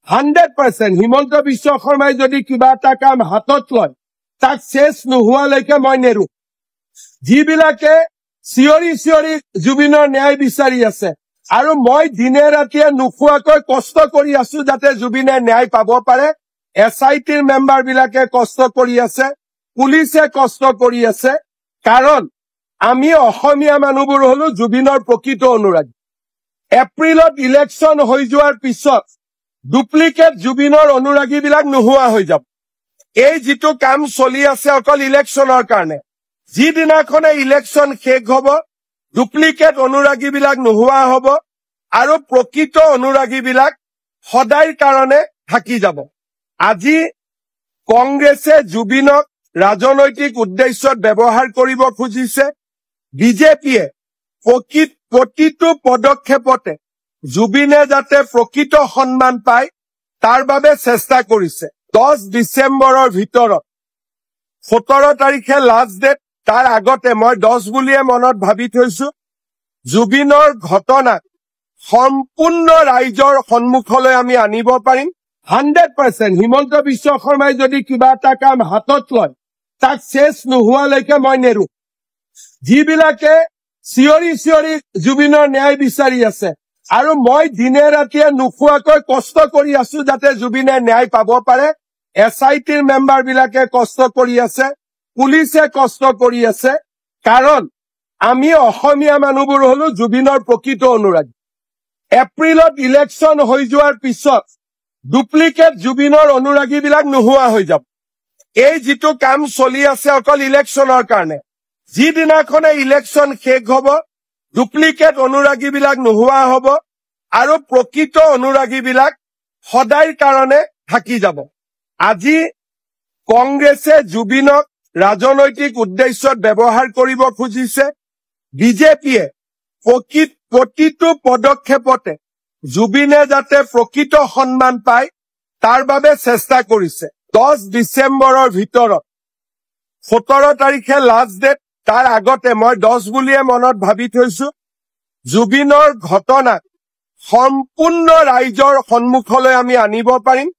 100% হিমন্ত বিশ্ব শৰ্মাই যদি কিবা এটা কাম হাতত লয় তাক শেষ নোহোৱালৈকে মই নেৰো যিবিলাকে চিঞৰি চিঞৰি জুবিনৰ ন্যায় বিচাৰি আছে আৰু মই দিনে ৰাতিয়ে নুখুৱাকৈ কষ্ট কৰি আছো যাতে জুবিনে ন্যায় পাব পাৰে এছআইটিৰ মেম্বাৰ বিলাকে কষ্ট কৰি আছে পুলিচে কষ্ট কৰি আছে কাৰণ আমি অসমীয়া মানুহবোৰ হলো জুবিনৰ প্ৰকৃত অনুৰাগী এপ্ৰিলত ইলেকশ্যন হৈ যোৱাৰ পিছত ডুপ্লিকেট জুবিনৰ অনুৰাগী বিলাক নোহোৱা হৈ যাব এই যেটো কাম চলি আছে অকল ইলেকশ্যনৰ কাৰণে যিদিনাখনে ইলেকশ্যন শেষ হ'ব ডুপ্লিকেট অনুৰাগী বিলাক নোহোৱা হ'ব আৰু প্ৰকৃত অনুৰাগী বিলাক সদায়ৰ কাৰণে থাকি যাব আজি কংগ্ৰেছে জুবিনক ৰাজনৈতিক উদ্দেশ্যত ব্যৱহাৰ কৰিব খুজিছে বিজেপিয়ে প্ৰতিটো পদক্ষেপতে জুবিনে যাতে প্ৰকৃত সন্মান পায় তাৰ বাবে চেষ্টা কৰিছে 10 ডিসেম্বৰৰ ভিতৰত 17 তাৰিখে লাষ্ট ডেট তাৰ আগতে মই 10 বুলিয়ে মনত ভাবি থৈছো জুবিনৰ ঘটনা সম্পূৰ্ণ ৰাইজৰ সন্মুখলৈ আমি আনিব পাৰিম 100% হিমন্ত বিশ্ব শৰ্মাই যদি কিবা এটা কাম হাতত লয় তাক শেষ নোহোৱালৈকে মই নেৰো যিবিলাকে চিঞৰি চিঞৰি জুবিনৰ ন্যায় বিচাৰি আছে আৰু মই দিনে ৰাতিয়ে নুখুৱাকৈ কষ্ট কৰি আছো যাতে জুবিনে ন্যায় পাব পাৰে এছআইটিৰ মেম্বাৰ বিলাকে কষ্ট কৰি আছে পুলিচে কষ্ট কৰি আছে কাৰণ আমি অসমীয়া মানুহবোৰ হলো জুবিনৰ প্ৰকৃত অনুৰাগী এপ্ৰিলত ইলেকশ্যন হৈ যোৱাৰ পিছত ডুপ্লিকেট জুবিনৰ অনুৰাগী বিলাক নোহোৱা হৈ যাব এই যেটো কাম চলি আছে অকল ইলেকশ্যনৰ কাৰণে যিদিনাখনে ইলেকশ্যন শেষ হ'ব ডুপ্লিকেট অনুৰাগী বিলাক নোহোৱা হ'ব আৰু প্ৰকৃত অনুৰাগী বিলাক সদায়ৰ কাৰণে থাকি যাব আজি কংগ্ৰেছে জুবিনক ৰাজনৈতিক উদ্দেশ্যত ব্যৱহাৰ কৰিব খুজিছে বিজেপিয়ে প্ৰতিটো পদক্ষেপতে জুবিনে যাতে প্ৰকৃত সন্মান পায় তাৰ বাবে চেষ্টা কৰিছে 10 ডিসেম্বৰৰ ভিতৰত 17 তাৰিখে লাষ্ট ডেট তাৰ আগতে মই 10 বুলিয়ে মনত ভাবি থৈছো জুবিনৰ ঘটনা সম্পূৰ্ণ ৰাইজৰ সন্মুখলৈ আমি আনিব পাৰিম